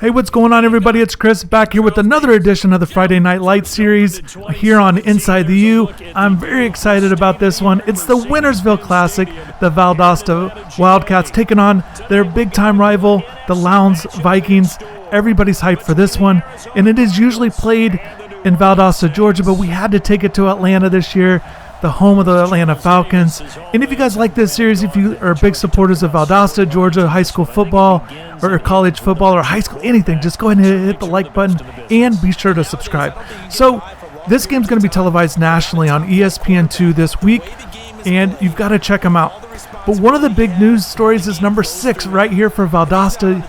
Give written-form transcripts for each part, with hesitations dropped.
Hey, what's going on, everybody? It's Chris back here with another edition of the Friday Night Lights series here on InsideTheU. I'm very excited about this one. It's the Winnersville Classic. The Valdosta Wildcats taking on their big-time rival, the Lowndes Vikings. Everybody's hyped for this one, and it is usually played in Valdosta, Georgia, but we had to take it to Atlanta this year, the home of the Atlanta Falcons. And if you guys like this series, if you are big supporters of Valdosta, Georgia high school football or college football or high school, anything, just go ahead and hit the like button and be sure to subscribe. So this game's going to be televised nationally on ESPN2 this week, and you've got to check them out. But one of the big news stories is number 6 right here for Valdosta.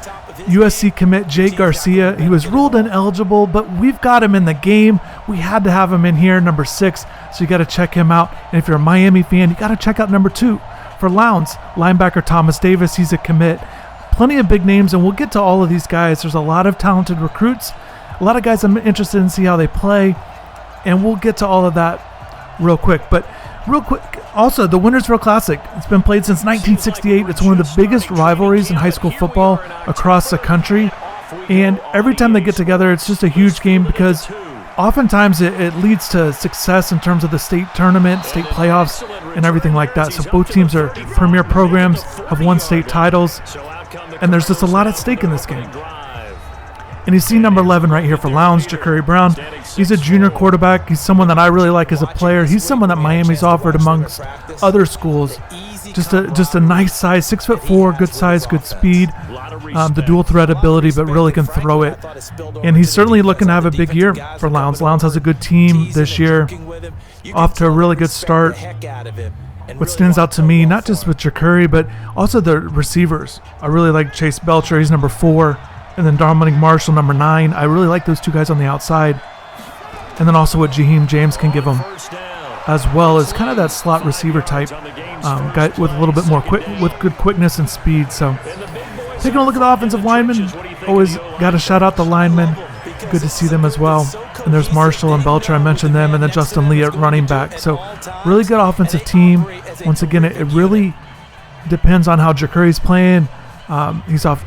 USC commit Jake Garcia. He was ruled ineligible, but we've got him in the game. We had to have him in here, number 6, so you got to check him out. And if you're a Miami fan, you got to check out number 2 for Lowndes. Linebacker Thomas Davis, he's a commit. Plenty of big names, and we'll get to all of these guys. There's a lot of talented recruits, a lot of guys I'm interested in see how they play, and we'll get to all of that real quick. But real quick, also, the Winnersville Classic. It's been played since 1968. It's one of the biggest rivalries in high school football across the country. And every time they get together, it's just a huge game because oftentimes it leads to success in terms of the state tournament, state playoffs, and everything like that. So both teams are premier programs, have won state titles, and there's just a lot at stake in this game. And you see number 11 right here for Lowndes, Jacurri Brown. He's a junior quarterback. He's someone that I really like as a player. He's someone that Miami's offered amongst other schools. Just a nice size, 6'4", good size, good speed, the dual threat ability, but really can throw it. And he's certainly looking to have a big year for Lowndes. Lowndes has a good team this year, off to a really good start. What stands out to me, not just with Jacurri, but also the receivers. I really like Chase Belcher. He's number 4. And then Dominic Marshall, number 9. I really like those two guys on the outside. And then also what Jaheim James can give them, as well as kind of that slot receiver type guy with a little bit more with good quickness and speed. So taking a look at the offensive linemen, always got to shout out the linemen. Good to see them as well. And there's Marshall and Belcher, I mentioned them, and then Justin Lee at running back. So really good offensive team. Once again, it really depends on how Jacurri's playing. He's off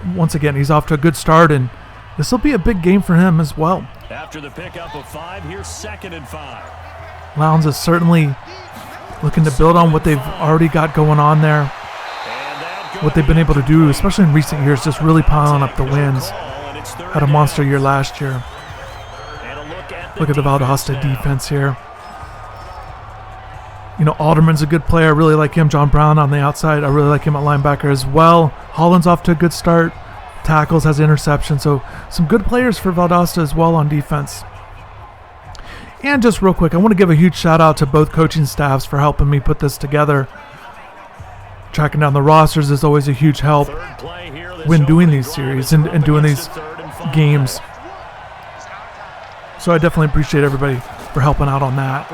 to a good start, and this will be a big game for him as well. After the pickup of 5, here's 2nd and 5. Lowndes is certainly looking to build on what they've already got going on there, what they've been able to do, especially in recent years, just really piling up the wins. Had a monster year last year. Look at the Valdosta defense here. You know, Alderman's a good player. I really like him. John Brown on the outside. I really like him at linebacker as well. Holland's off to a good start. Tackles, has interception. So some good players for Valdosta as well on defense. And just real quick, I want to give a huge shout out to both coaching staffs for helping me put this together. Tracking down the rosters is always a huge help when doing these series and doing these games. So I definitely appreciate everybody for helping out on that.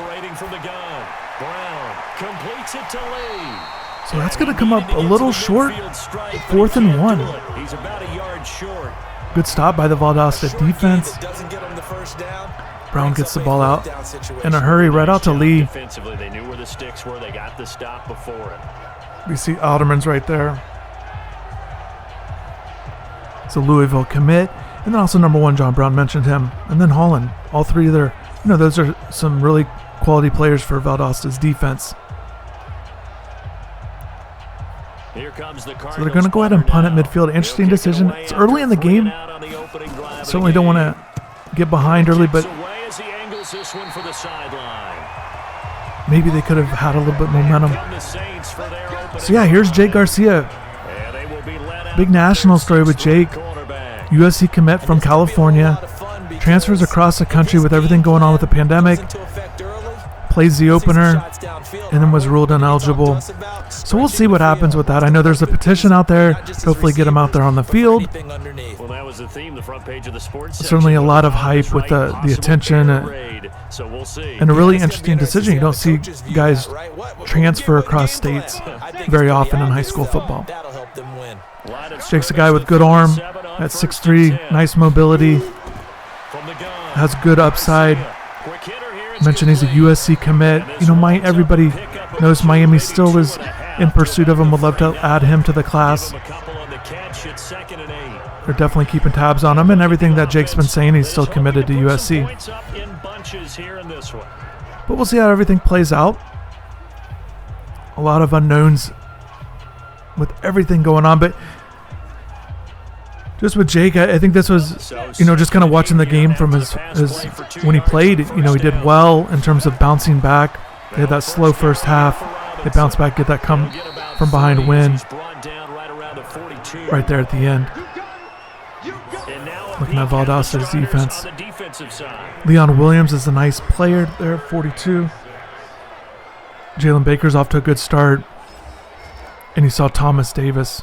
So that's going to come up a little short. 4th and 1. Good stop by the Valdosta defense. Brown gets the ball out in a hurry, right out to Lee. They knew where the sticks were. They got the stop before it. We see Alderman's right there. It's a Louisville commit. And then also number 1, John Brown, mentioned him. And then Holland. All three of those are some really quality players for Valdosta's defense. So they're going to go ahead and punt at midfield. Interesting decision. It's early in the game. Certainly don't want to get behind early, but maybe they could have had a little bit more momentum. So yeah, here's Jake Garcia. Big national story with Jake. USC commit from California. Transfers across the country with everything going on with the pandemic. Plays the opener and then was ruled ineligible. So we'll see what happens with that. I know there's a petition out there to hopefully get him out there on the field. Certainly a lot of hype with the attention and a really interesting decision. You don't see guys transfer across states very often in high school football. Jake's a guy with good arm at 6'3", nice mobility, has good upside. Mentioned he's a USC commit. You know, everybody knows Miami still is in pursuit of him. Would love to add him to the class. they're definitely keeping tabs on him, and everything that Jake's been saying, he's still committed to USC. But we'll see how everything plays out. A lot of unknowns with everything going on, but just with Jake, I think this was, just kind of watching the game from his when he played, he did well in terms of bouncing back. They had that slow first half. They bounced back, get that come from behind win right there at the end. Looking at Valdosta's defense. Leon Williams is a nice player there, 42. Jalen Baker's off to a good start. And you saw Thomas Davis,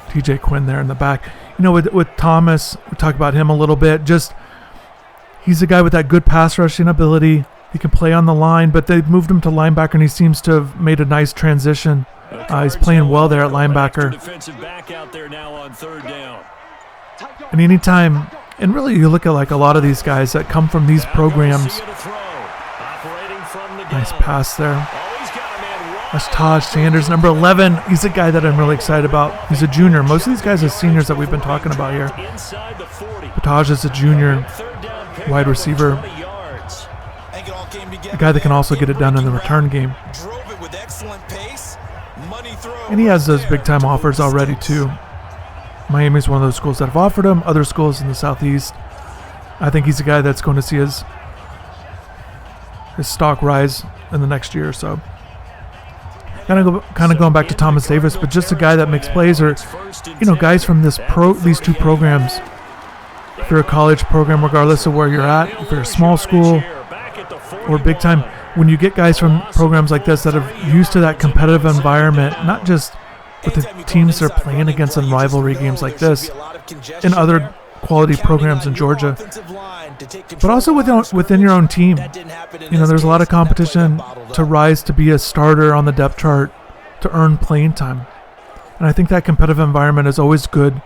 TJ Quinn there in the back. With Thomas, we talked about him a little bit. He's a guy with that good pass rushing ability. He can play on the line, but they've moved him to linebacker, and he seems to have made a nice transition. He's playing well there at linebacker. And anytime, and really you look at like a lot of these guys that come from these programs. Nice pass there. That's Taj Sanders, number 11. He's a guy that I'm really excited about. He's a junior. Most of these guys are seniors that we've been talking about here. But Taj is a junior wide receiver. A guy that can also get it done in the return game. And he has those big-time offers already, too. Miami's one of those schools that have offered him. Other schools in the Southeast. I think he's a guy that's going to see his stock rise in the next year or so. Kind of going back to Thomas Davis, but just a guy that makes plays, or guys from these two programs. If you're a college program, regardless of where you're at, if you're a small school or big time, when you get guys from programs like this that are used to that competitive environment, not just with the teams they're playing against in rivalry games like this, in other quality programs in Georgia, but also within your own team. There's a lot of competition to rise to be a starter on the depth chart, to earn playing time. And I think that competitive environment is always good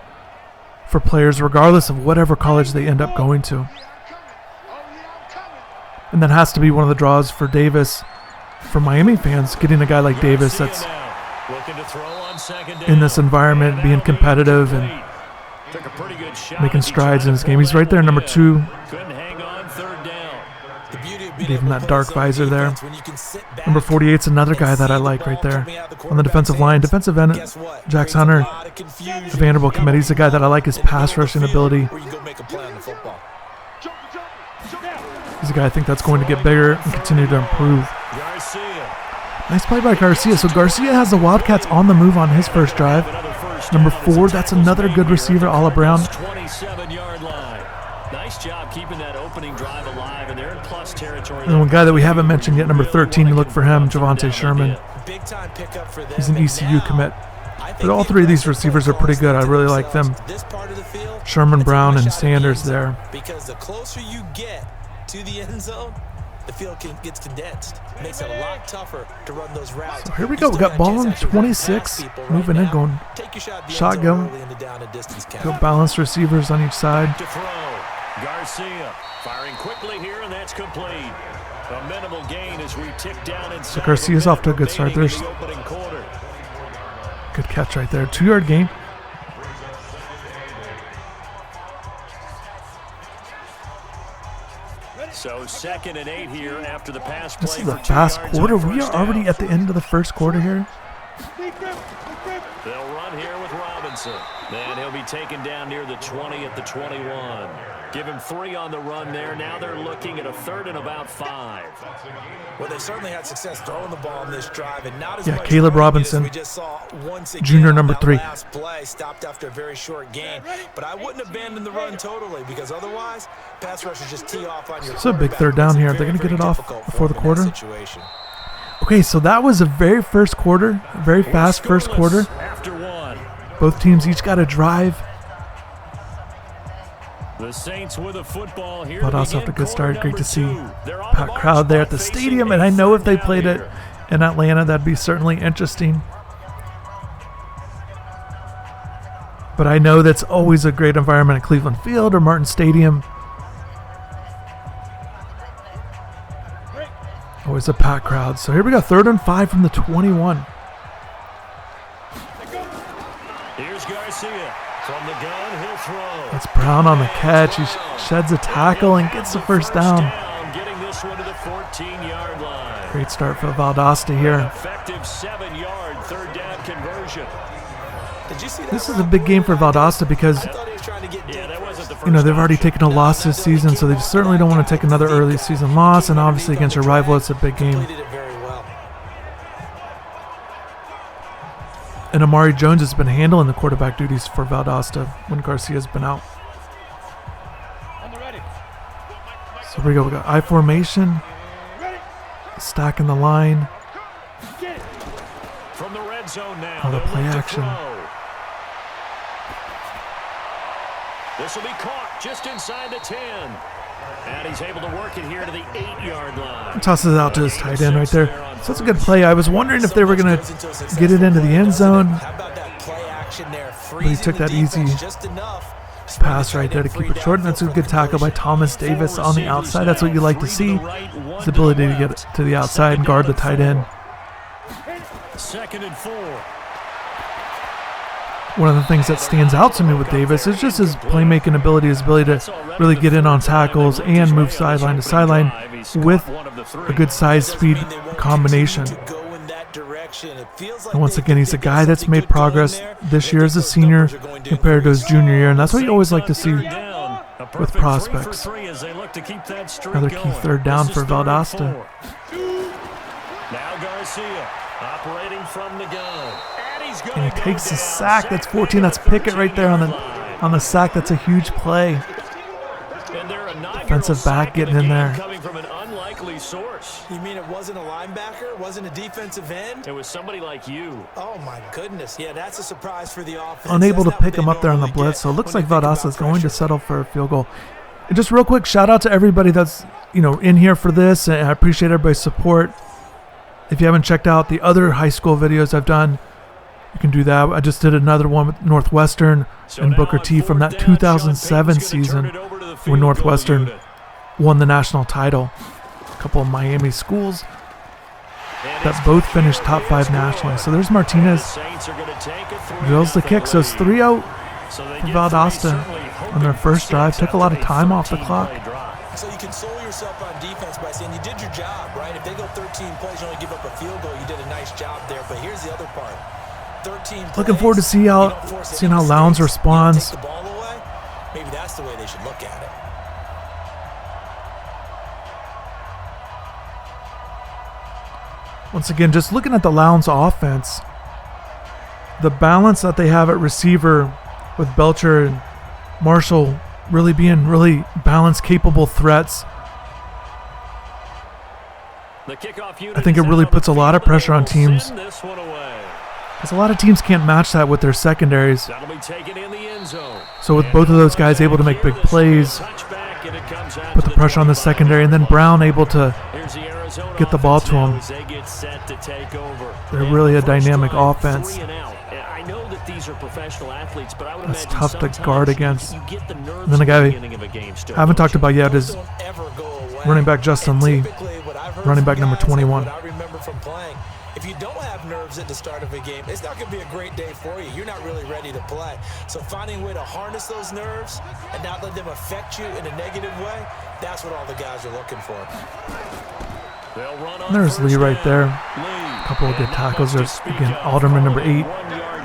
for players, regardless of whatever college they end up going to. And that has to be one of the draws for Davis, for Miami fans, getting a guy like Davis that's in this environment, being competitive and making strides in his game. He's right there, number 2. Gave him that dark visor there. Number 48's another guy that I like right there on the defensive line. Defensive end, Jax Hunter, the Vanderbilt committee. He's a guy that I like his pass rushing ability. He's a guy I think that's going to get bigger and continue to improve. Nice play by Garcia. So Garcia has the Wildcats on the move on his first drive. Number 4, that's another good receiver, Ala Brown. Nice job keeping that opening drive alive, and they're in plus territory. And one guy that we haven't mentioned yet, number 13, you look for him, Javonte Sherman. He's an ECU commit. But all 3 of these receivers are pretty good. I really like them. Sherman, Brown, and Sanders there. Because the closer you get to the end zone, the field gets condensed. It makes it a lot tougher to run those routes. So here we go. We got ball on 26. Moving in, going shotgun. Go balanced receivers on each side. Garcia firing quickly here, and that's complete. A minimal gain as we tick down inside. So Garcia's off to a good start. There's good catch right there. 2-yard gain. So 2nd and 8 here after the pass play. This is a fast quarter. We are already at the end of the first quarter here. They'll run here with Robinson. And he'll be taken down near the 20 at the 21. Give him 3 on the run there. Now they're looking at a 3rd and about 5. Well, they certainly had success throwing the ball on this drive, and not as yeah, much Caleb Robinson, we just saw once again junior number 3. Last play stopped after a very short gain, but I wouldn't abandon the run totally, because otherwise, pass rushers just tee off on your. It's a big 3rd down here. They're going to get it off before the quarter. Okay, so that was a very first quarter, very fast first quarter. Both teams each got a drive. The Saints with a football here. But also off a good start. Great to see packed crowd there at the stadium, and I know if they played it in Atlanta, that'd be certainly interesting. But I know that's always a great environment at Cleveland Field or Martin Stadium. Always a packed crowd. So here we go, 3rd and 5 from the 21. Here's Garcia From the gun, he'll throw. That's Brown on the catch. He sheds a tackle and gets the first down. Getting this one to the 14-yard line. Great start for Valdosta here. Effective 7-yard third down conversion. Did you see that? This is a big game for Valdosta because, you know, they've already taken a loss this season, so they certainly don't want to take another early season loss, and obviously against your rival, it's a big game. And Amari Jones has been handling the quarterback duties for Valdosta when Garcia's been out. So here we go. We got I formation, stacking the line. From the red zone now. Oh, the play action. This will be caught just inside the 10. And he's able to work it here to the 8-yard line. Tosses it out to his tight end right there. So that's a good play. I was wondering if they were going to get it into the end zone. But he took that easy pass right there to keep it short. And that's a good tackle by Thomas Davis on the outside. That's what you like to see. His ability to get to the outside and guard the tight end. 2nd and 4. One of the things that stands out to me with Davis is just his playmaking ability, his ability to really get in on tackles and move sideline to sideline with a good size speed combination. And once again, he's a guy that's made progress this year as a senior compared to his junior year, and that's what you always like to see with prospects. Another key third down for Valdosta. Now Garcia operating from the gun. And he takes the sack. That's 14. That's Pickett right there on the sack. That's a huge play. Defensive back getting in there. Coming from an unlikely source. You mean it wasn't a linebacker? It wasn't a defensive end? It was somebody like you. Oh my goodness. Yeah, that's a surprise for the offense. Unable to pick him up there on the blitz, so it looks like Valdosta is going to settle for a field goal. And just real quick, shout out to everybody that's, you know, in here for this, and I appreciate everybody's support. If you haven't checked out the other high school videos I've done, you can do that. I just did another one with Northwestern and Booker T from that 2007 season when Northwestern won the national title. A couple of Miami schools that both finished top 5 nationally. So there's Martinez. Drills the kick. So it's 3-0 for Valdosta on their first drive. Took a lot of time off the clock. So you console yourself on defense by saying you did your job, right? If they go 13 plays, you only give up a field goal, you did a nice job there. But here's the other part. 13 plays, looking forward to seeing how Lowndes responds. Take the ball away. Maybe that's the way they should look at it. Once again, just looking at the Lowndes offense, the balance that they have at receiver with Belcher and Marshall really being really balanced, capable threats. I think it really puts a lot of pressure on teams, because a lot of teams can't match that with their secondaries. So with both of those guys able to make big plays, put the pressure on the secondary, and then Brown able to get the ball to him. They're really a dynamic offense. That's tough to guard against. And then a guy I haven't talked about yet is running back Justin Lee, running back number 21. If you don't have nerves at the start of a game, it's not going to be a great day for you. You're not really ready to play. So finding a way to harness those nerves and not let them affect you in a negative way, that's what all the guys are looking for. There's Lee right there. A couple of good tackles. There's, again, Alderman number 8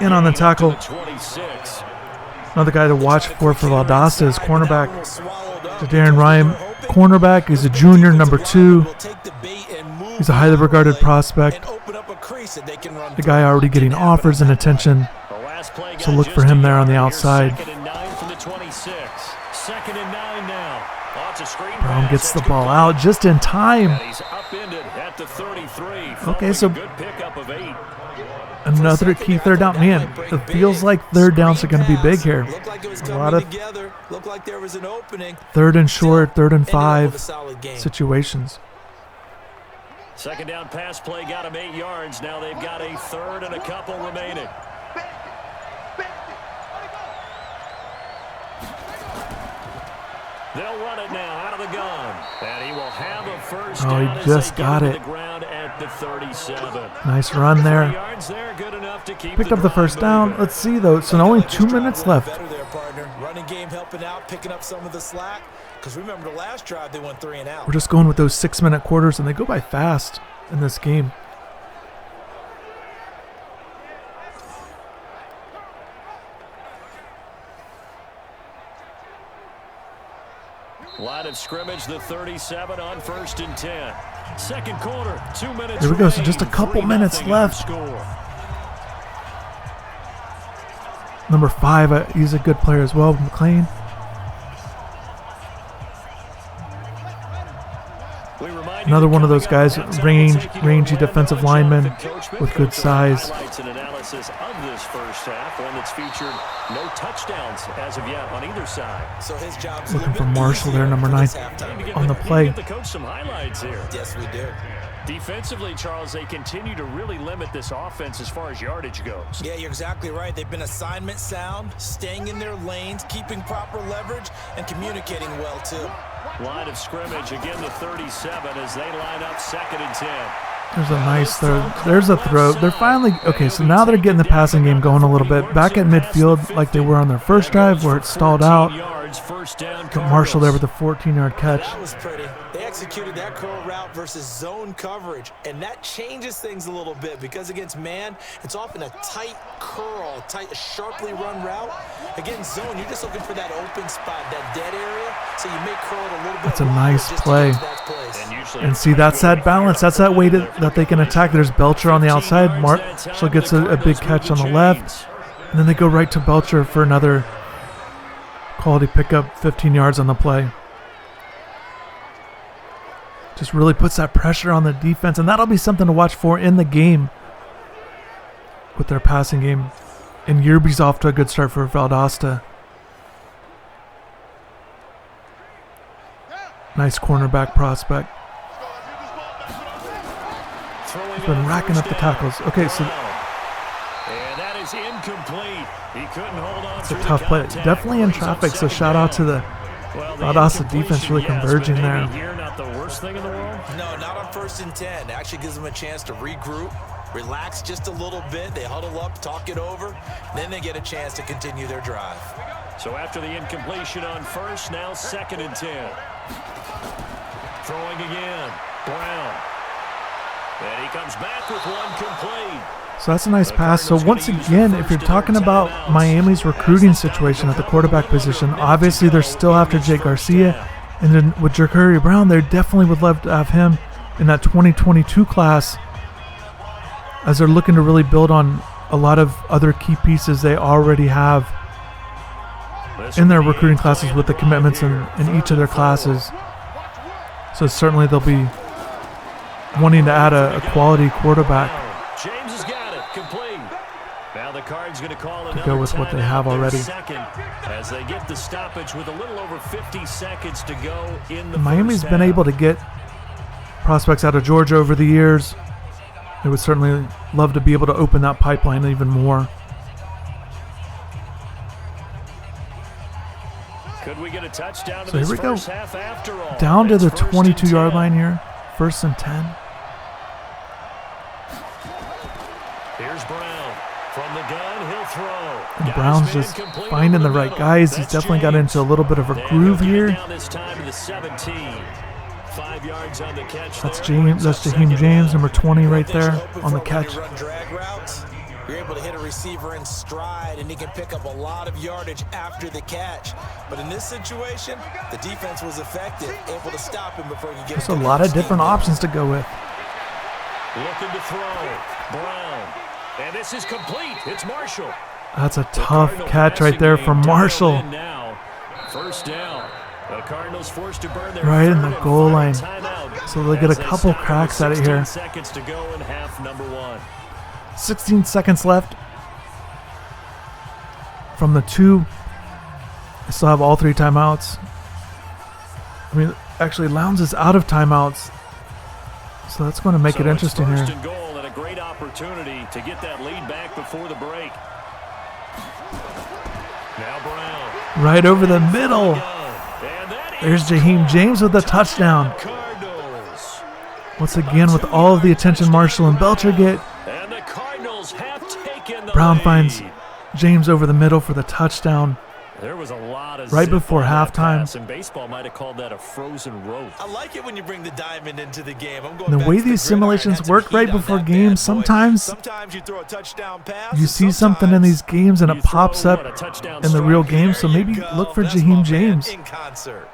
in on the tackle. Another guy to watch for Valdosta is cornerback Darren Ryan. Cornerback is a junior, number 2. He's a highly regarded prospect. The guy already getting offers and attention, so look for him there on the outside. Brown gets the ball out just in time. Okay, so another key third down. Man, it feels like third downs are going to be big here. A lot of third and short, 3rd and 5 situations. Second down pass play got him 8 yards. Now they've got a 3rd and a couple remaining. They'll run it now out of the gun. And he will have a first Oh, down he just got it. the ground at the 37. Nice run there. Yards there, good enough to keep Picked up the first down. Let's see, though. So only 2 minutes left. There, partner. Running game helping out, picking up some of the slack. Because remember the last drive, they went 3 and out. We're just going with those 6-minute quarters, and they go by fast in this game. Line of scrimmage, the 37 on 1st and 10. Second quarter, 2 minutes. Here we go. So just a couple minutes left. Number 5, he's a good player as well, McLean. Another one of those guys, rangy defensive lineman with good size. Analysis of this first half, one that's featured no touchdowns as of yet on either side. So his job's Looking for Marshall there, number 9 on the play. Give the coach some highlights here. Yes, we do. Defensively, Charles, they continue to really limit this offense as far as yardage goes. Yeah, you're exactly right. They've been assignment sound, staying in their lanes, keeping proper leverage, and communicating well, too. Line of scrimmage, again the 37 as they line up 2nd and 10. There's a nice throw. There's a throw. They're finally, okay, so now they're getting the passing game going a little bit. Back at midfield like they were on their first drive where it stalled out. Got Marshall there with a 14-yard catch. That was pretty. They executed that curl route versus zone coverage, and that changes things a little bit because against man, it's often a tight curl, tight, sharply run route. Against zone, you're just looking for that open spot, that dead area, so you may curl it a little bit. That's a nice play. And And see, that's that balance. That's that way that they can attack. There's Belcher on the outside. Marshall gets a big catch on the left. And then they go right to Belcher for another quality pickup, 15 yards on the play. Just really puts that pressure on the defense, and that'll be something to watch for in the game with their passing game. And Yerby's off to a good start for Valdosta. Nice cornerback prospect. He's been racking up the tackles. Okay, so and that is incomplete. He couldn't hold on. it's a tough play. Definitely in traffic, so shout out to the Valdosta defense really converging there. Not the worst thing in the world. No, not on 1st and 10. It actually gives them a chance to regroup, relax just a little bit. They huddle up, talk it over, then they get a chance to continue their drive. So after the incompletion on 1st, now 2nd and 10. Throwing again, Brown. And he comes back with one complete. So that's a nice pass. So once again, if you're talking about Miami's recruiting situation at the quarterback position, obviously they're still after Jake Garcia. And then with Jacurri Brown, they definitely would love to have him in that 2022 class, as they're looking to really build on a lot of other key pieces they already have in their recruiting classes with the commitments in each of their classes. So certainly they'll be wanting to add a quality quarterback James has got it, complete. Now the Card's going to call to go with what they have already. As they get the stoppage with a little over 50 seconds to go in the Miami's been able to get prospects out of Georgia over the years. They would certainly love to be able to open that pipeline even more. Could we get a touchdown So here we go. half after all? Down to the It's 22-yard line here. 1st and 10. Here's Brown. From the gun, he'll throw. And Brown's just finding the right guys. He's definitely got into a little bit of a groove here. This time to the 17. 5 yards on the catch. That's Jaheim James, number 20 right there on the catch. You're able to hit a receiver in stride, and he can pick up a lot of yardage after the catch. But in this situation, the defense was effective, able to stop him before he could get. There's a lot of different options to go with. Looking to throw. Brown. And this is complete. It's Marshall. That's a tough catch right there from Marshall. First down. The Cardinals forced to burn their right in the goal line. Timeout. So they'll get a couple cracks at it here. 16 seconds to go in half number 1. 16 seconds left from the 2. I still have all 3 timeouts. I mean, actually, Lowndes is out of timeouts, so that's going to make it interesting here. First and goal and a great opportunity to get that lead back before the break. Now Brown. Right over the middle. And that There's Jaheim James with a touchdown. Once again, with all of the attention Marshall and Belcher get, And the Cardinals have taken the Brown lead. finds James over the middle for the touchdown. There was a lot of Right zip before on that halftime. pass, and baseball might have called that a frozen rope. I like it when you bring the diamond into the game. I'm going The back way to these gridiron, simulations had some work heat right on before that games, bad boy. sometimes you throw a touchdown pass. you and see something in these games and it You pops throw, up what, a touchdown in the real strike? game, so There you maybe go. look for That's my Jaheim man James. in concert.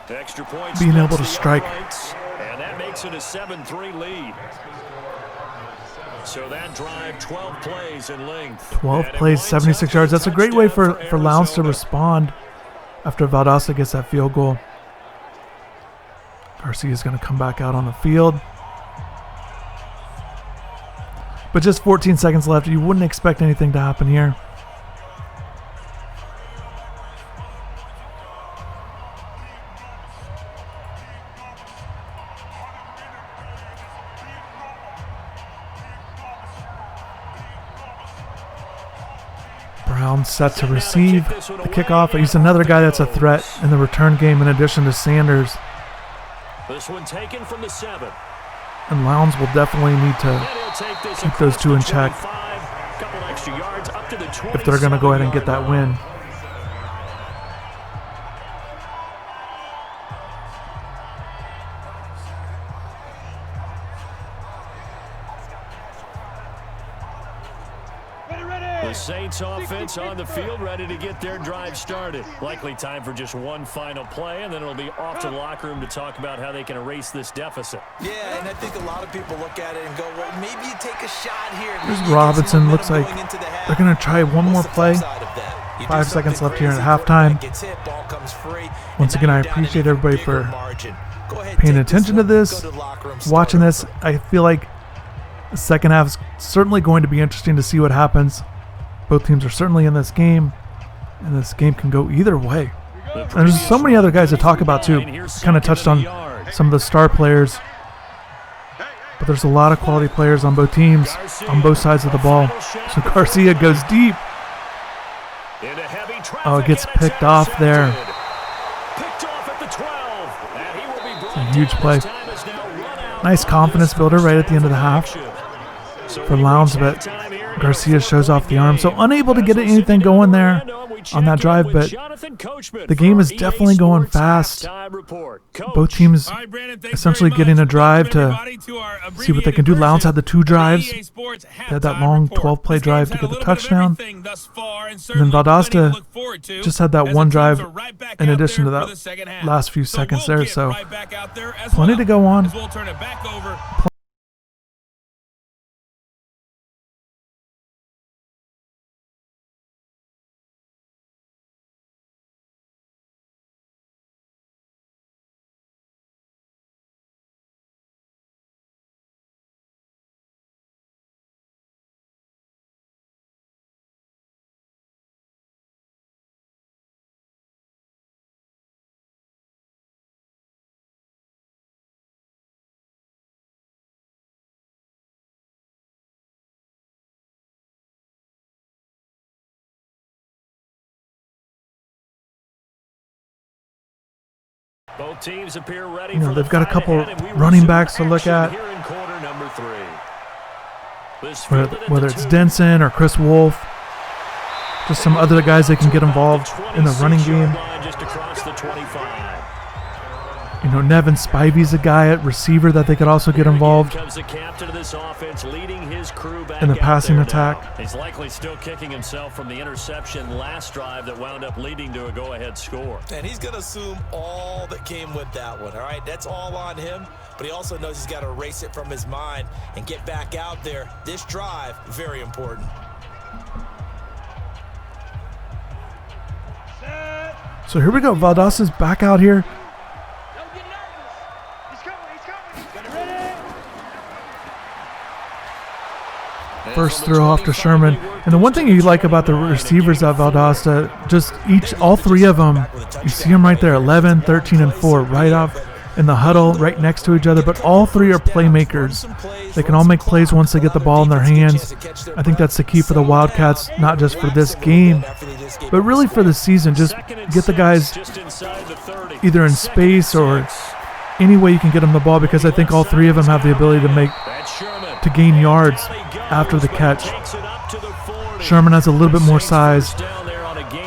Extra points Being able splits to the strike. uprights, and that makes it a 7-3 lead. So that drive, 12 plays in length. 12 And it plays, winds 76 up yards. with a That's a great way touchdown for Lowndes to Arizona. respond after Valdosta gets that field goal. Garcia's going to come back out on the field. But just 14 seconds left. You wouldn't expect anything to happen here. Brown set to receive the kickoff. He's another guy that's a threat in the return game in addition to Sanders. This one taken from the 7. And Lowndes will definitely need to And he'll take this keep those across two the in check 25, couple extra yards up to the if they're going to go ahead and get that 27-yard win. line. The Saints offense on the field, ready to get their drive started. Likely time for just one final play, and then it'll be off to the locker room to talk about how they can erase this deficit. Yeah, and I think a lot of people look at it and go, well, maybe you take a shot here. There's Maybe you get some Robinson. Looks momentum like going into the half. they're going to try one more What's the play. flip side of that? You do 5 seconds something left here at crazy, halftime. quarterback gets hit, ball comes free, Once and again, now I you're down an appreciate even everybody bigger for margin. Go ahead, paying take this attention to one, this, go to the locker room, watching start this. over. I feel like the second half is certainly going to be interesting to see what happens. Both teams are certainly in this game, and this game can go either way. And there's so many other guys to talk about too. I kind of touched on some of the star players, but there's a lot of quality players on both teams, on both sides of the ball. So Garcia goes deep. Oh, it gets picked off there. It's a huge play. Nice confidence builder right at the end of the half for Lowndes, but Garcia shows off the arm. So unable to get anything going there on that drive, but the game is definitely going fast. Both teams essentially getting a drive to see what they can do. Lowndes had the 2 drives. They had that long 12-play drive to get the touchdown. And then Valdosta just had that 1 drive in addition to that last few seconds there. So plenty to go on. Both teams appear ready You know, for they've the got a fight couple ahead, and we running resume backs to look action at. here in quarter number 3. This fielded at Whether the it's 2. Denson or Chris Wolf, just some other guys that can get involved in the running game. Line just across the 25. You know, Nevin Spivey's a guy at receiver that they could also get involved Here comes the captain of this offense, leading his crew back in the out passing there attack. now. He's likely still kicking himself from the interception last drive that wound up leading to a go-ahead score. And he's going to assume all that came with that one, all right? That's all on him, but he also knows he's got to erase it from his mind and get back out there. This drive, very important. So here we go. Valdosta's back out here. First throw off to Sherman. And the one thing you like about the receivers at Valdosta, just all 3 of them, you see them right there, 11, 13, and 4, right off in the huddle, right next to each other. But all 3 are playmakers. They can all make plays once they get the ball in their hands. I think that's the key for the Wildcats, not just for this game, this game. But really for the season, just get the guys either in space or any way you can get them the ball, because I think all three of them have the ability to gain yards after the catch. Sherman has a little bit more size,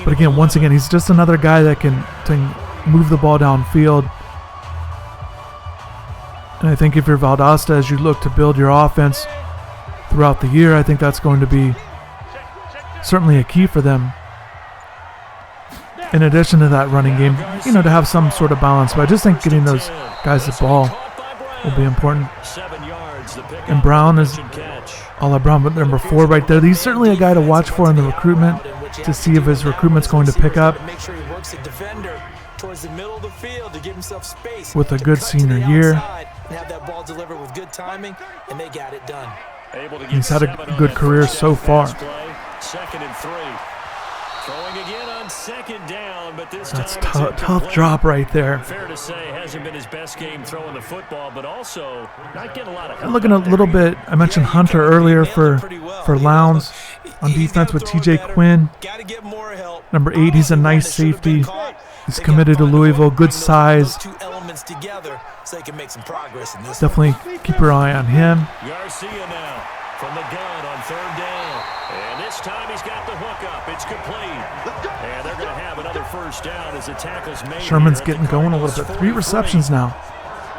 but again, once again, he's just another guy that can move the ball downfield. And I think if you're Valdosta, as you look to build your offense throughout the year, I think that's going to be certainly a key for them. In addition to that running game, to have some sort of balance. But I just think getting those guys the ball will be important. And Brown is Brown, but number 4 right there. He's certainly a guy to watch for in the recruitment, to see if his recruitment's going to pick up with a good senior year. He's had a good career so far. Second and 3. Throwing again on second down, but this That's time tough drop right there. Fair to say, hasn't been his best game throwing the football, but also not getting a lot of help. I'm looking a little bit. I mentioned Hunter earlier for Lowndes on defense with TJ Quinn. Number 8, he's a nice safety. He's committed to Louisville. Good size. Definitely keep your eye on him. Garcia now from the gun on third down. And this time he's got the hook up. It's complete. And they're going to have another first down as the tackle's made. Sherman's getting going a little bit. 3 receptions now.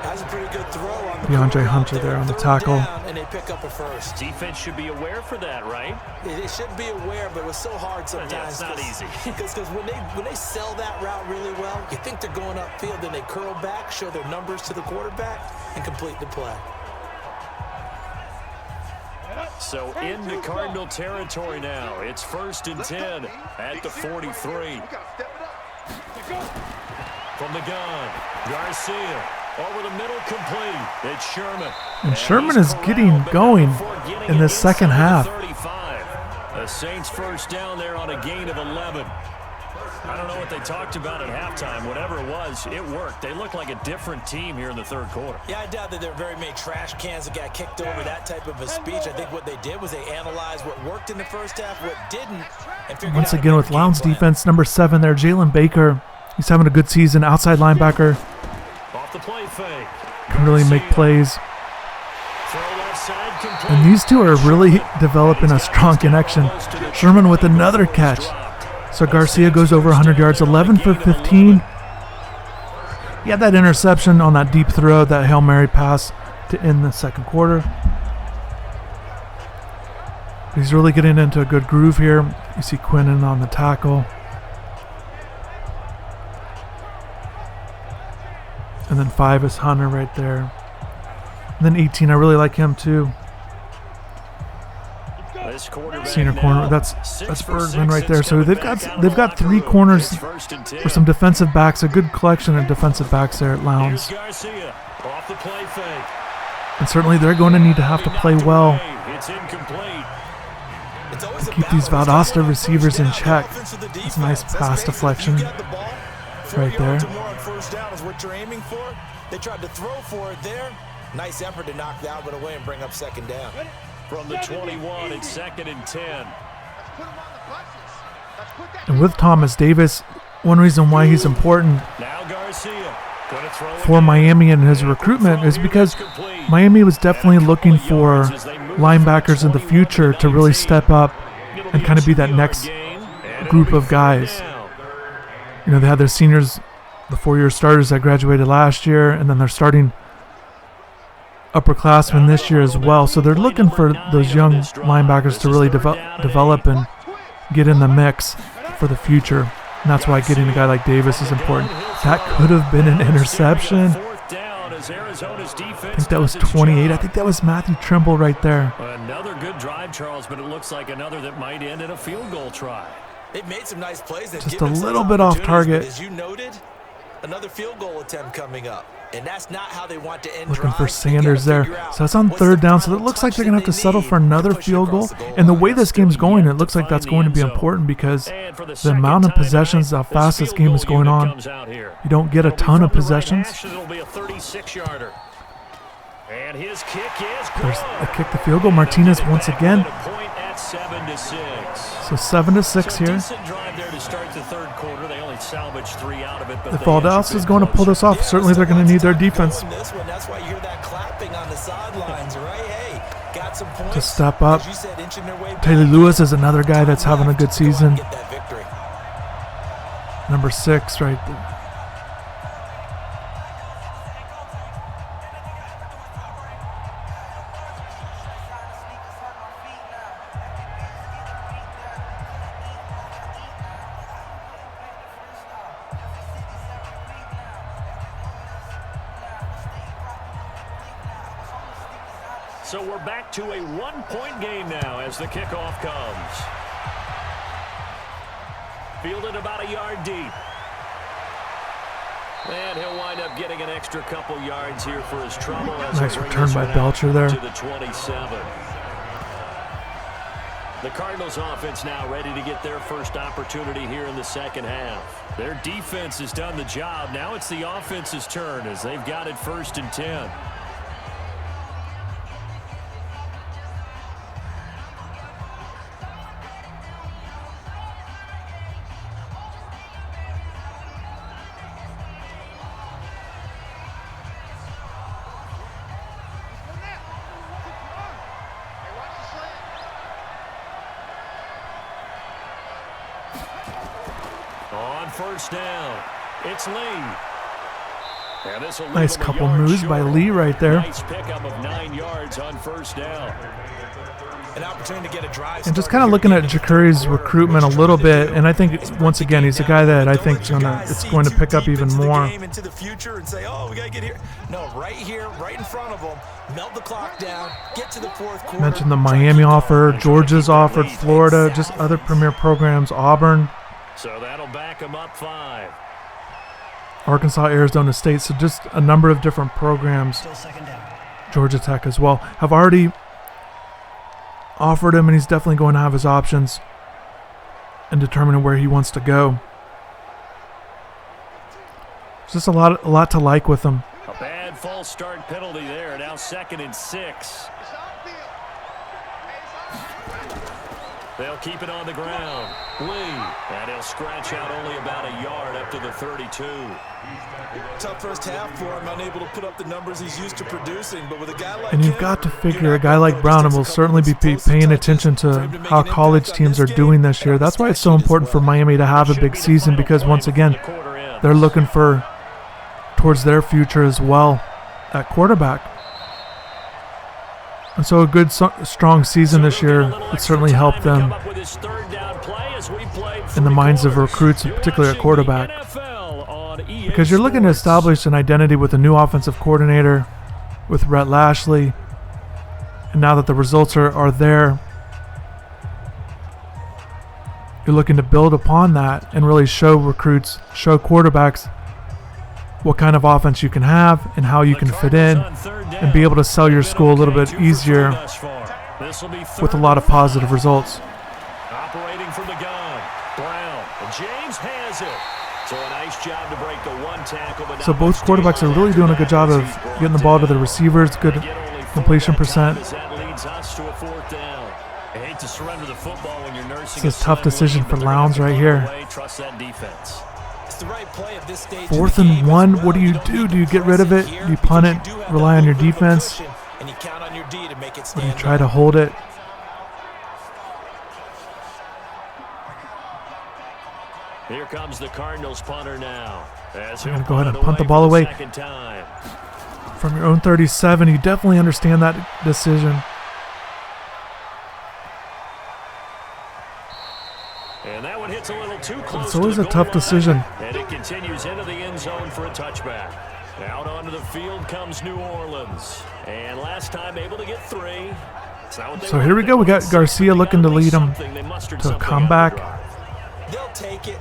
That's a pretty good throw on the DeAndre Hunter there on the tackle. And they pick up a first. Defense should be aware for that, right? They should be aware, but it was so hard sometimes. Yeah, it's not easy. Because when they sell that route really well, you think they're going upfield, then they curl back, show their numbers to the quarterback, and complete the play. So into Cardinal territory now. It's 1st and 10 at the 43. From the gun, Garcia over the middle, complete. It's Sherman. And Sherman is getting going in the second half. The Saints first down there on a gain of 11. I don't know what they talked about at halftime. Whatever it was, it worked. They look like a different team here in the third quarter. Yeah, I doubt that there are very many trash cans that got kicked over, that type of a speech. I think what they did was they analyzed what worked in the first half, what didn't, and figured Once out again with Lowndes defense, number 7 there, Jalen Baker. He's having a good season. Outside linebacker. Off the play fake. Can really make plays. And these two are really developing a strong connection. Sherman with another catch. So Garcia goes over 100 yards, 11 for 15. He had that interception on that deep throw, that Hail Mary pass to end the second quarter. He's really getting into a good groove here. You see Quinnen on the tackle. And then 5 is Hunter right there. And then 18, I really like him too. Senior corner, that's Bergman right there. So they've got 3 corners for some defensive backs, a good collection of defensive backs there at Lowndes. And certainly they're going to need to have to play well to keep these Valdosta receivers in check. It's a nice pass deflection right there. They tried to throw for it there. Nice effort to knock that one away and bring up second down. From the 21, it's 2nd and 10. And with Thomas Davis, one reason why he's important for Miami and his recruitment is because Miami was definitely looking for linebackers in the future to really step up and kind of be that next group of guys. You know, they had their seniors, the 4-year starters that graduated last year, and then they're starting upperclassmen this year as well. So they're looking for those young linebackers to really develop and get in the mix for the future. And that's why getting a guy like Davis is important. That could have been an interception. I think that was 28. I think that was Matthew Trimble right there. Another good drive, Charles, but it looks like another that might end in a field goal try. They've made some nice plays. Just a little bit off target. As you noted, another field goal attempt coming up. And that's not how they want to end looking for Sanders there. So it's on 3rd down. So it looks like they're going to have to settle for another field goal. And the way this game's going, it looks like that's going to be important because the amount of possessions, how fast this game is going on, you don't get a ton of possessions. And his kick is there's a kick, the field goal. Martinez once again That's 7-6. So 7-6 here. Decent drive there to start the third quarter. They only salvaged 3 out of it. But If Valdosta is going to pull this off, certainly they're going to need their defense That's why you hear that clapping on the sidelines, right? Hey, got some points to step up. As you said, inching their way back. Taylor Lewis is another guy that's having a good season. Get that victory. Number 6 right there. So we're back to a one-point game now as the kickoff comes. Fielded about a yard deep. And he'll wind up getting an extra couple yards here for his trouble. Nice return by Belcher there. To the 27. The Cardinals offense now ready to get their first opportunity here in the second half. Their defense has done the job. Now it's the offense's turn as they've got it 1st and 10. On 1st down, it's Lee. Nice couple moves by Lee right there. Nice pickup of 9 yards on 1st down. An opportunity to get a drive. And just kind of looking at Jacurri's recruitment a little bit, and I think once again he's a guy that I think it's going to pick up even more. Into the future and say, oh, we gotta get here. No, right here, right in front of them. Melt the clock down. Get to the 4th quarter. Mentioned the Miami offer, Georgia's offered, Florida, just other premier programs, Auburn. So that'll back him up 5. Arkansas, Arizona State, so just a number of different programs. Georgia Tech as well have already offered him, and he's definitely going to have his options in determining where he wants to go. It's just a lot to like with him. A bad false start penalty there. Now 2nd and 6. They'll keep it on the ground. Lee. And he'll scratch out only about a yard up to the 32. Tough first half for him, unable to put up the numbers he's used to producing. But with a guy like and you've got to figure a guy like Brown will certainly be paying attention to how college teams are doing this year. That's why it's so important for Miami to have a big season, because once again, they're looking towards their future as well at quarterback. And so a good, strong season this year would certainly help them in the minds of recruits, particularly at quarterback. Because you're looking to establish an identity with a new offensive coordinator, with Rhett Lashley. And now that the results are there, you're looking to build upon that and really show recruits, show quarterbacks what kind of offense you can have and how you can fit in, and be able to sell your school a little bit easier with a lot of positive results. Operating from the gun, Brown, and James has it. So a nice job to break the one tackle. So both quarterbacks are really doing a good job of getting the ball to the receivers, good completion percent. That leads us to a 4th down. I hate to surrender the football when you're nursing. It's a tough decision for Lowndes right here. Trust that defense. 4th and 1, what do you do? Do you get rid of it? Do you punt it, rely on your defense? Or do you try to hold it? Here comes the Cardinals punter now. You're going to go ahead and punt the ball away. From your own 37, you definitely understand that decision. And that one hits a little too close. It's always a tough decision. And it continues into the end zone for a touchback. Out onto the field comes New Orleans. And last time able to get 3. So here we go. We got Garcia looking to lead them to a comeback. They'll take it.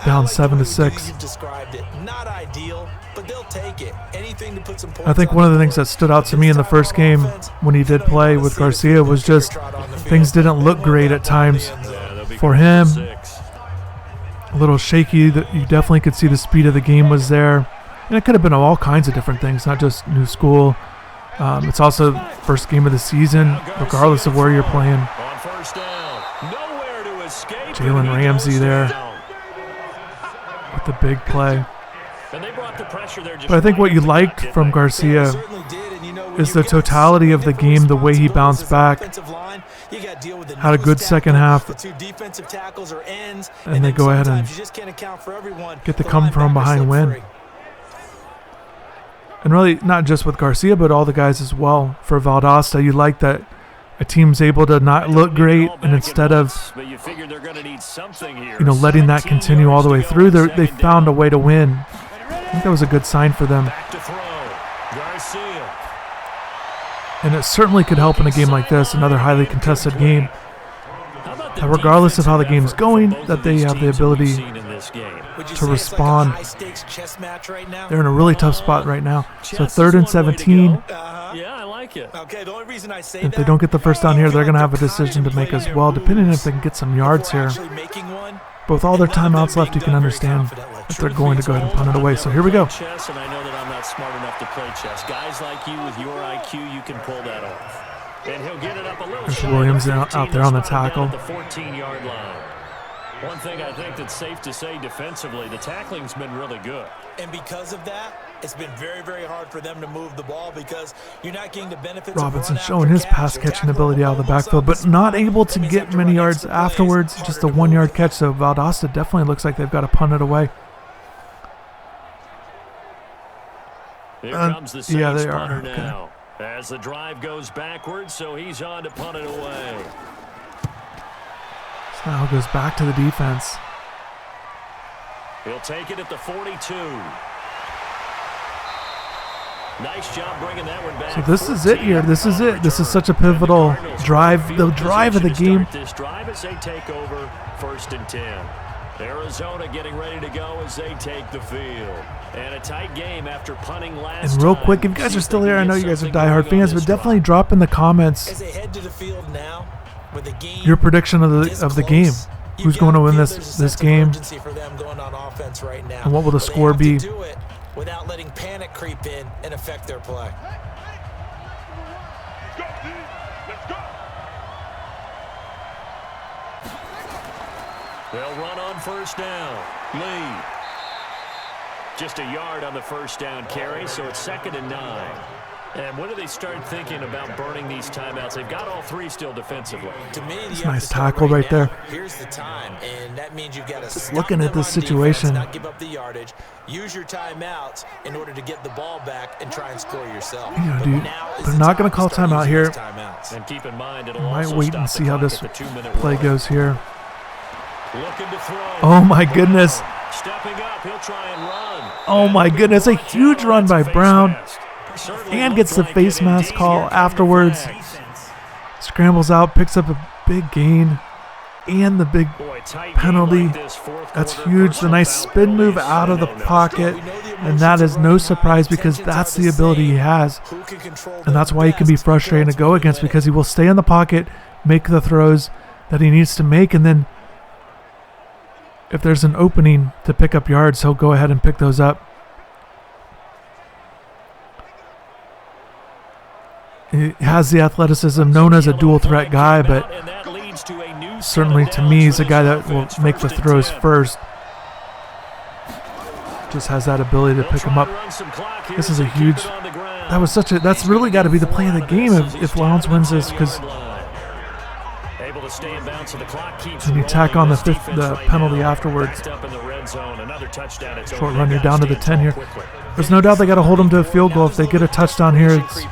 Down 7-6. You've described it. Not ideal, but they'll take it. Anything to put some points. I think one of the things that stood out to me in the first game when he did play with Garcia was just things didn't look great at times for him. A little shaky. That you definitely could see the speed of the game was there, and it could have been all kinds of different things, not just new school. It's also first game of the season, regardless of where you're playing. On 1st Jalen Ramsey there with the big play. But I think what you liked from Garcia is the totality of the game, the way he bounced back. Had a good second half. And they go ahead and get the come from behind win. And really, not just with Garcia, but all the guys as well. For Valdosta, you like that a team's able to not look great, and instead of letting that continue all the way through, they found a way to win. I think that was a good sign for them. And it certainly could help in a game like this, another highly contested game. That regardless of how the game's going, that they have the ability to respond. They're in a really tough spot right now. So 3rd and 17. If they don't get the first down here, they're going to have a decision to make as well, depending if they can get some yards here. But with all their timeouts left, you can understand that they're going to go ahead and punt it away. So here we go. And I know that I'm not smart enough to play chess. Guys like you with your IQ, you can pull that off. And he'll get it up a little. There's Williams out there on the tackle. The 14-yard line. One thing I think that's safe to say defensively, the tackling's been really good. And because of that, it's been very, very hard for them to move the ball because you're not getting the benefits. Robinson showing his pass-catching ability out of the backfield, but not able to get many yards afterwards. Just a 1-yard catch, so Valdosta definitely looks like they've got to punt it away. Here comes the Saints yeah, they are. punter now. As the drive goes backwards, so he's on to punt it away. So now goes back to the defense. He'll take it at the 42. Nice job bringing that one back. So this is it here. This is it. This is such a pivotal drive. The drive of the game. This drive as they take over 1st and 10. Arizona getting ready to go as they take the field. And a tight game after punting last time. And real quick, if you guys are still here, I know you guys are diehard fans, but definitely drop in the comments your prediction of the game. Who's going to win this game? And what will the score be? Without letting panic creep in and affect their play. They'll run on 1st down. Lee. Just a yard on the 1st down carry, so it's 2nd and 9. And when do they start thinking about burning these timeouts? They've got all 3 still defensively. To me, it's nice tackle right there. Here's the time, and that means you've got to just looking at this situation. Not give up the yardage. Use your timeouts in order to get the ball back and try and score yourself. Yeah, dude, they're not going to call timeout here. And keep in mind, I might wait and see how this play goes here. Oh my goodness. Stepping up, he'll try and run. Oh my goodness, a huge run by Brown. And gets the face mask call afterwards. Scrambles out, picks up a big gain. And the big penalty. That's huge. The nice spin move out of the pocket. And that is no surprise because that's the ability he has. And that's why he can be frustrating to go against, because he will stay in the pocket, make the throws that he needs to make, and then if there's an opening to pick up yards, he'll go ahead and pick those up. He has the athleticism, known as a dual threat guy, but certainly to me he's a guy that will make the throws first. Just has that ability to pick him up. This is a huge, that's really got to be the play of the game if Lowndes wins this, because and you tack on the penalty afterwards. Short run, you're down to the 10 here. There's no doubt they got to hold him to a field goal. If they get a touchdown here, it's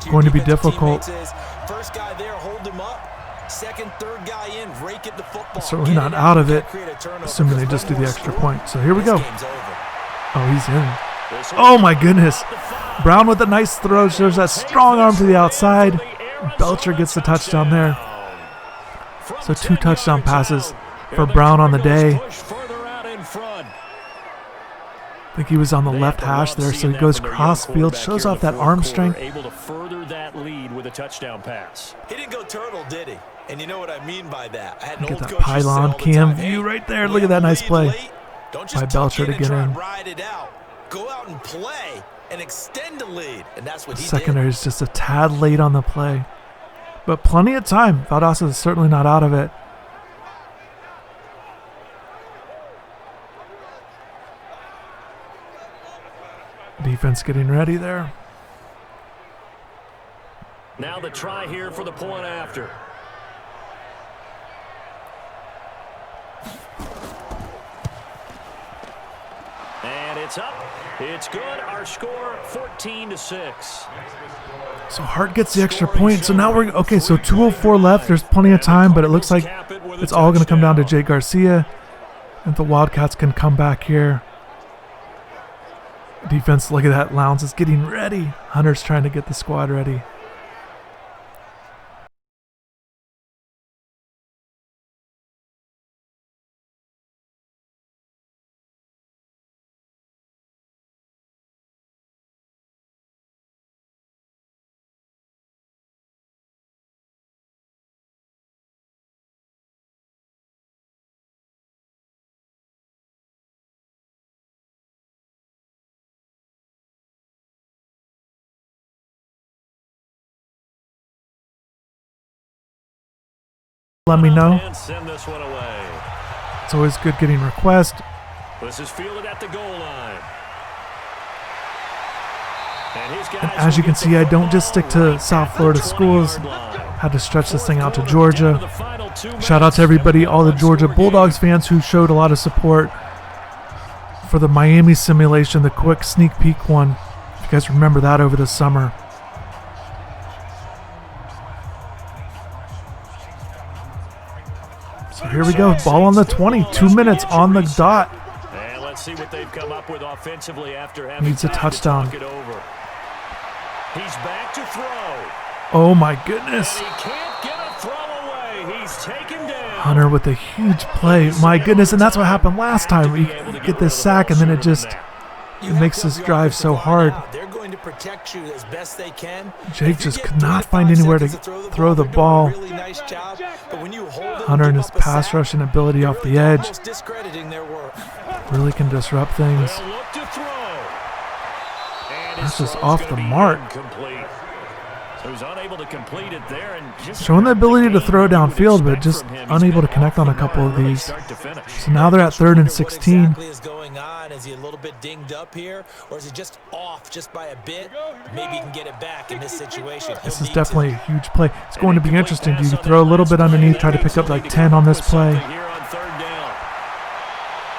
going to be difficult. Certainly not out of it, assuming they just do the extra point. So here we go. Oh, he's in. Oh my goodness. Brown with a nice throw. There's that strong arm to the outside. Belcher gets the touchdown there. So 2 touchdown passes for Brown on the day. I think he was on the left hash there, so he goes cross field, shows off that arm strength. Able to further that lead with a touchdown pass. He didn't go turtle, did he? And you know what I mean by that. I had Get that pylon cam view right there. Look at that nice play by Belcher to get in. Go out and play and extend the lead, and that's what he did. Secondary is just a tad late on the play, but plenty of time. Valdosta is certainly not out of it. Defense getting ready there. Now the try here for the point after. And it's up. It's good. Our score 14-6. So Hart gets the extra point. So now we're okay. So 2:04 left. There's plenty of time, but it looks like it's all going to come down to Jay Garcia. And the Wildcats can come back here. Defense, look at that. Lowndes is getting ready. Hunter's trying to get the squad ready. Let me know. It's always good getting requests. This is fielded at the goal line. And as you can see, I don't just stick to South Florida schools. Had to stretch this thing out to Georgia. Shout out to everybody, all the Georgia Bulldogs fans who showed a lot of support for the Miami simulation, the quick sneak peek one. If you guys remember that over the summer. So here we go, ball on the 20, 2 minutes on the dot. And let's see what they've come up with offensively after having Needs a touchdown. He's back to throw. Oh my goodness. And he can't get a throw away. He's taken down. Hunter with a huge play. My goodness, and that's what happened last time. We get this sack and then it just makes this drive so hard. They're going to protect you as best they can. Jake just could not find anywhere to throw the ball. Hunter and his pass rushing ability off the edge really can disrupt things. That's just off the mark. Showing the ability to throw downfield, but just unable to connect on a couple of these. So now they're at 3rd and 16. Is he a little bit dinged up here, or is he just off just by a bit? Maybe he can get it back in this situation. This is definitely a huge play. It's going to be interesting. Do you throw a little bit underneath, try to pick up like 10 on this play?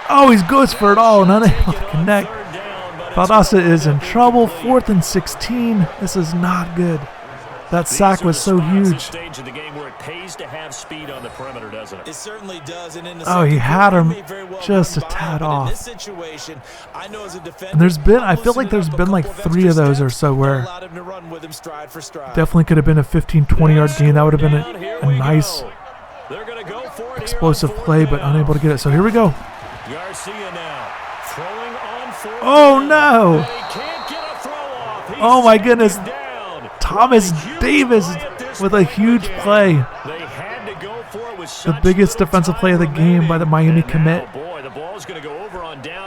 Oh, he goes for it all and unable to connect. Valdosta is in trouble. 4th and 16. This is not good. That sack was so huge. Oh, he had him just a tad off. And I feel like there's been like 3 of those or so where definitely could have been a 15-20 yard gain. That would have been a nice explosive play, but unable to get it. So here we go. Oh no! Oh my goodness. Thomas Davis with a huge play. The biggest defensive play of the game by the Miami commit.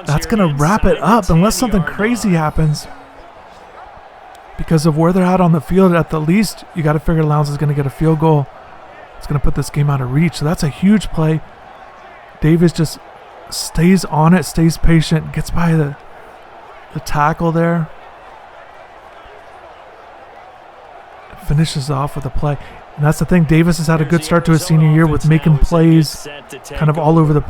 That's going to wrap it up unless something crazy happens. Because of where they're at on the field, at the least, you got to figure Lowndes is going to get a field goal. It's going to put this game out of reach. So that's a huge play. Davis just stays on it, stays patient, gets by the tackle there. Finishes off with a play. And that's the thing, Davis has had a good start to his senior year with making plays kind of all over the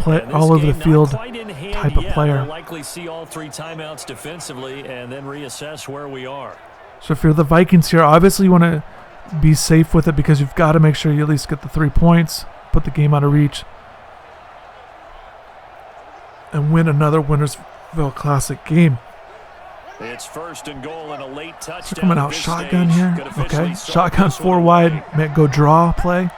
field type of player. Likely see all 3 timeouts defensively and then reassess where we are. So if you're the Vikings here, obviously you want to be safe with it because you've got to make sure you at least get the 3 points, put the game out of reach, and win another Winnersville Classic game. It's 1st and goal and a late touchdown. So coming out shotgun here. Okay, shotgun 4 wide. Go draw play.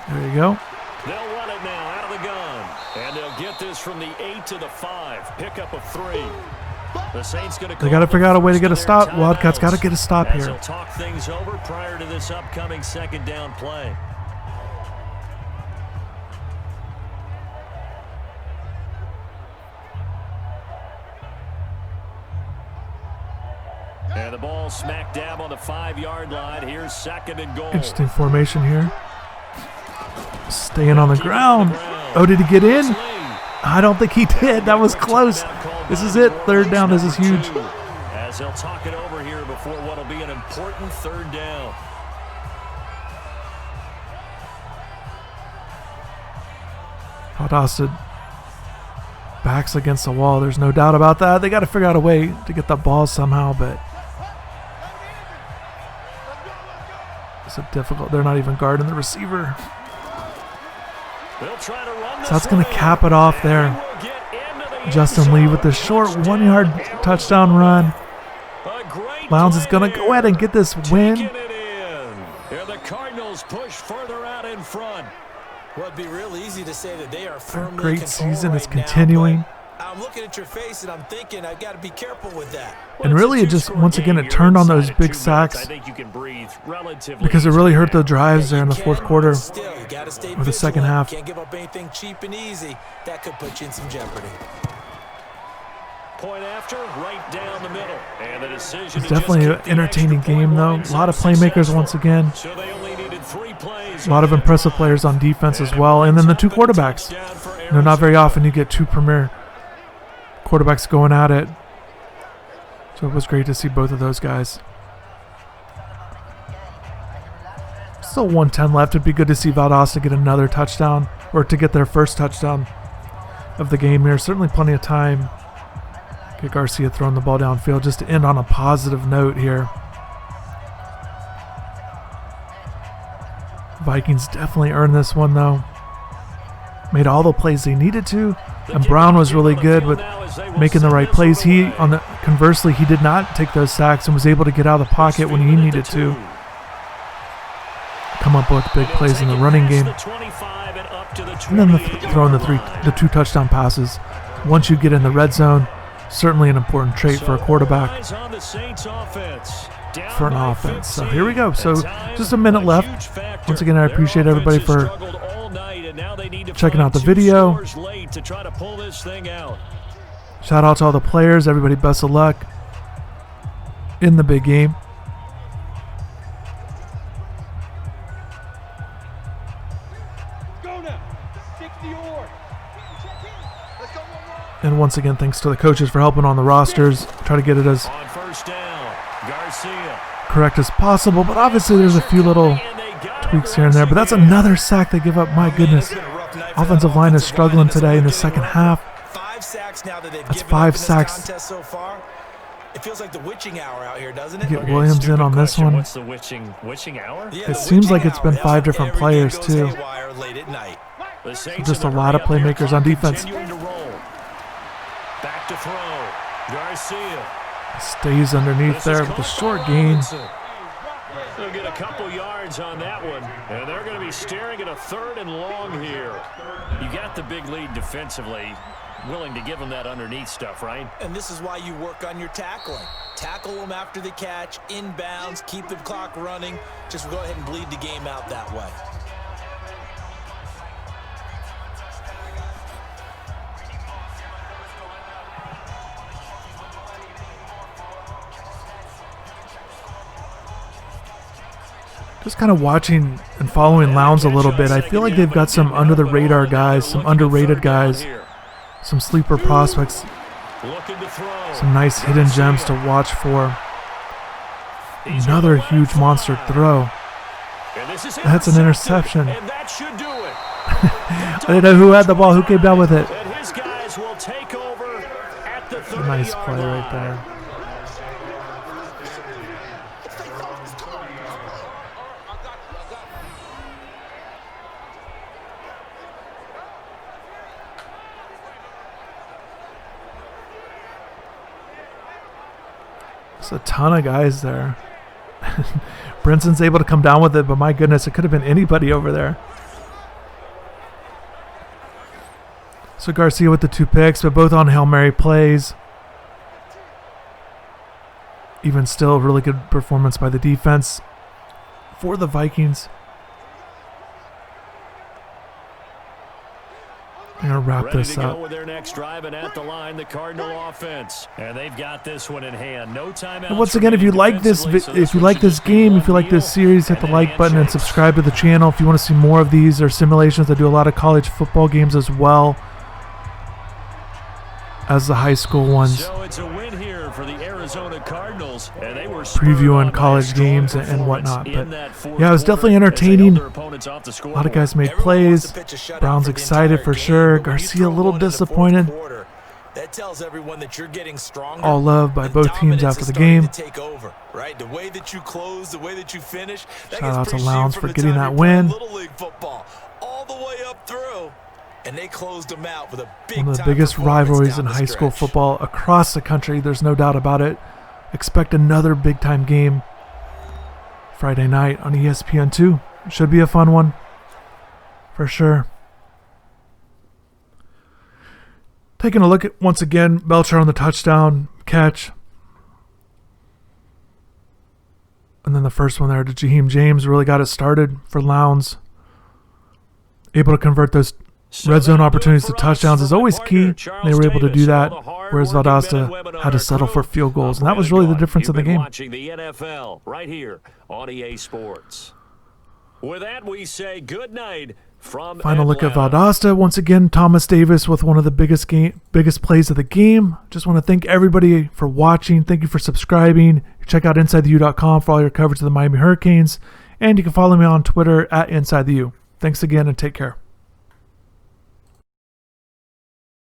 There you go. They'll run it now out of the gun. And they'll get this from the 8 to the 5. Pickup of 3. The Saints going to. They got to figure out a way to get a stop. Wildcats got to get a stop here. They'll talk things over prior to this upcoming 2nd down play. And the ball smack dab on the 5-yard line. Here's 2nd and goal. Interesting formation here. Staying on the ground. Oh, did he get in? I don't think he did. That was close. This is it. Third down. This is huge. As they'll talk it over here before what'll be an important third down. Valdosta backs against the wall. There's no doubt about that. They got to figure out a way to get the ball somehow, but it's a difficult. They're not even guarding the receiver. So that's going to cap it off there. Justin Lee with the short 1-yard touchdown run. Lowndes is going to go ahead and get this win. The Cardinals push further out in front. Well, it'd be real easy to say that they are firmly Great in season is right now, continuing. I'm looking at your face and I'm thinking I've got to be careful with that. And really, it just, once again, it turned on those big sacks because it really hurt the drives there in the fourth quarter or the second half. Can't give up anything cheap and easy. That could put you in some jeopardy. Point after, right down the middle. And the decision it's definitely an entertaining game, though. A lot of playmakers once again. So they only needed 3 plays. A lot of impressive players on defense as well. And then the 2 quarterbacks. You know, not very often you get 2 premier quarterbacks going at it. So it was great to see both of those guys. Still 1:10 left. It'd be good to see Valdosta get another touchdown, or to get their first touchdown of the game here. Certainly plenty of time. Get Garcia throwing the ball downfield just to end on a positive note here. Vikings definitely earned this one, though. Made all the plays they needed to, and Brown was really good with making the right plays. Conversely, he did not take those sacks and was able to get out of the pocket when he needed to. Come up with big plays in the running game, and then throwing the 2 touchdown passes. Once you get in the red zone, certainly an important trait for a quarterback, for an offense. So here we go. So just a minute left. Once again, I appreciate everybody for checking out the video. Shout out to all the players. Everybody, best of luck in the big game. And once again, thanks to the coaches for helping on the rosters. Try to get it as correct as possible. But obviously there's a few little tweaks here and there. But that's another sack they give up. My goodness. Offensive line is struggling today in the second half. That's 5 sacks. It feels like the witching hour out here, doesn't it? Get Williams in on this one. What's the witching hour? It seems like it's been 5 different players too. So just a lot of playmakers on defense. Back to throw. Garcia stays underneath there with a short gain. They'll get a couple yards on that one, and they're going to be staring at a 3rd and long here. You got the big lead defensively, willing to give them that underneath stuff, right? And this is why you work on your tackling. Tackle them after the catch, inbounds, keep the clock running. Just go ahead and bleed the game out that way. Just kind of watching and following Lowndes a little bit. I feel like they've got some under-the-radar guys, some underrated guys, some sleeper prospects, some nice hidden gems to watch for. Another huge monster throw. That's an interception. I didn't know who had the ball, who came down with it. A nice play right there. A ton of guys there. Brinson's able to come down with it, but my goodness, it could have been anybody over there. So Garcia with the 2 picks, but both on Hail Mary plays. Even still, really good performance by the defense for the Vikings. I'm going to wrap this up. With their next drive and at the line, the Cardinal offense. And they've got this one in hand. No timeouts. And once again, if you like this game, if you like this series, hit the like button and subscribe to the channel. If you want to see more of these or simulations, I do a lot of college football games as well. as the high school ones. So it's a win here for the Arizona Cardinals, and they were previewing college games and whatnot. But yeah, it was definitely entertaining. A lot of guys made plays. Brown's excited for sure. Garcia a little disappointed. That tells everyone that you're getting stronger. All love by both teams after the game. Take over, right? The way that you close, the way that you finish. Shout out to Lowndes for getting that win. Little league football all the way up through, and they closed them out with a big one of the biggest rivalries in high school football across the country. There's no doubt about it. Expect another big-time game Friday night on ESPN2. Should be a fun one for sure. Taking a look at, once again, Belcher on the touchdown catch. And then the first one there to Jaheim James really got it started for Lowndes. Able to convert those red zone opportunities to touchdowns is always key. They were able to do that, whereas Valdosta had to settle for field goals. And that was really the difference in the game. Watching the NFL right here on EA Sports. With that, we say good night. Final look at Valdosta. Once again, Thomas Davis with one of the biggest plays of the game. Just want to thank everybody for watching. Thank you for subscribing. Check out InsideTheU.com for all your coverage of the Miami Hurricanes. And you can follow me on Twitter at InsideTheU. Thanks again and take care.